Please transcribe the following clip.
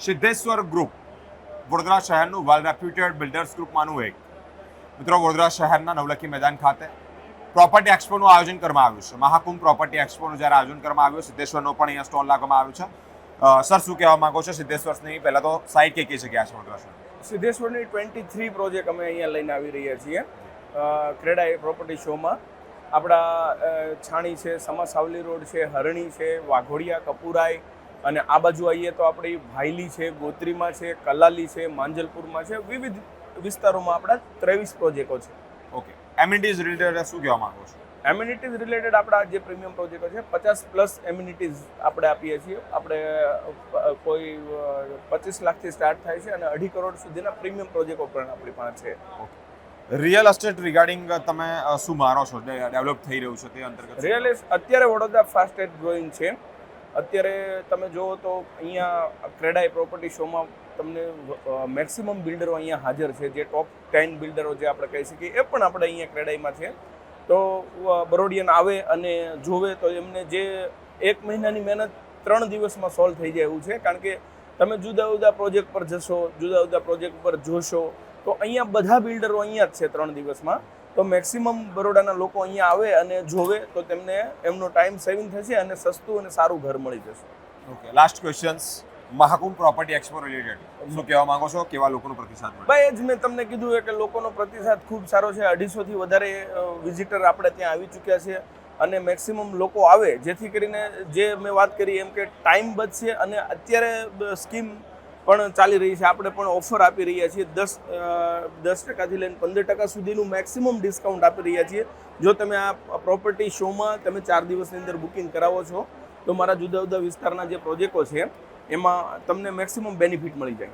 Siddheshwar group Vadodara શહેરનું વેલ reputed builders ગ્રુપમાંનું એક. મિત્રો, વડોદરા શહેરના નવલખી મેદાન ખાતે પ્રોપર્ટી એક્સપોનું આયોજન કરવામાં આવ્યું છે. મહાકુંભ પ્રોપર્ટી એક્સપોનું જ્યારે આયોજન કરવામાં આવ્યું, સિદ્ધેશ્વરનો પણ અહીંયા સ્ટોલ લાગવામાં આવ્યો છે. સર, શું કહેવા માંગો છો સિદ્ધેશ્વરની? પહેલા તો સાઇટ કઈ જગ્યા છે વડોદરા શહેર? સિદ્ધેશ્વરની 23 પ્રોજેક્ટ અમે અહીંયા લઈને આવી રહ્યા છીએ ક્રેડાઈ પ્રોપર્ટી શોમાં. આપણા છાણી છે, સમાસાવલી રોડ છે, હરણી છે, વાઘોડિયા, કપુરાઈ, અને આ બાજુ આવીએ તો આપણી ભાયલી છે, ગોત્રીમાં છે, કલાલી છે, માંજલપુરમાં છે. વિવિધ વિસ્તારોમાં આપણા 23 પ્રોજેક્ટો છે. ઓકે, એમિનિટીઝ રિલેટેડ શું કહેવા માંગો છો? એમ્યુનિટીઝ રિલેટેડ આપણા જે પ્રીમિયમ પ્રોજેક્ટો છે 50+ એમ્યુનિટીઝ આપણે આપીએ છીએ. આપણે કોઈ 25 લાખથી સ્ટાર્ટ થાય છે અને 2.5 કરોડ સુધીના પ્રીમિયમ પ્રોજેક્ટો પણ આપણી પાસે છે. રિયલ એસ્ટેટ રિગાર્ડિંગ તમે શું માનો છો ડેવલપ થઈ રહ્યું છે તે અંતર્ગત? અત્યારે વડોદરા ફાસ્ટેસ્ટ ગ્રોઈંગ છે. અત્યારે તમે જુઓ તો અહીંયા ક્રેડાઈ પ્રોપર્ટી શોમાં તમને મેક્સિમમ બિલ્ડરો અહીંયા હાજર છે. જે ટોપ 10 બિલ્ડરો જે આપણે કહી શકીએ એ પણ આપણે અહીંયા ક્રેડાઈમાં છે. તો બરોડિયન આવે અને જોવે તો એમને જે 1 મહિનાની મહેનત 3 દિવસમાં સોલ્વ થઈ જાય એવું છે. કારણ કે તમે જુદા જુદા પ્રોજેક્ટ પર જશો, જુદા જુદા પ્રોજેક્ટ પર જોશો તો અહીંયા બધા બિલ્ડરો અહીંયા જ છે 3 દિવસમાં. તો મેક્સિમમ બરોડાના લોકો અહીંયા આવે અને જોવે તો તેમને એમનો ટાઈમ સેવિંગ થશે અને સસ્તું અને સારું ઘર મળી જશે. Okay, last questions Mahakumbh property expo related શું કહેવા માંગો છો? કેવા લોકોનો પ્રતિસાદ મળે? ભાઈ, જ મેં તમને કીધું કે લોકોનો પ્રતિસાદ ખૂબ સારો છે. 250થી વધારે વિઝિટર આપણે ત્યાં આવી ચૂક્યા છે અને મેક્સિમમ લોકો આવે જેથી કરીને જે મેં વાત કરી એમ કે ટાઈમ બચશે. અને અત્યારે સ્કીમ પણ ચાલી રહી છે. આપણે પણ ઓફર આપી રહ્યા છીએ 10% લઈને 15% સુધીનું મેક્સિમમ ડિસ્કાઉન્ટ આપી રહ્યા છીએ. જો તમે આ પ્રોપર્ટી શોમાં તમે 4 દિવસની અંદર બુકિંગ કરાવો છો તો મારા જુદા જુદા વિસ્તારના જે પ્રોજેક્ટો છે એમાં તમને મેક્સિમમ બેનિફિટ મળી જાય.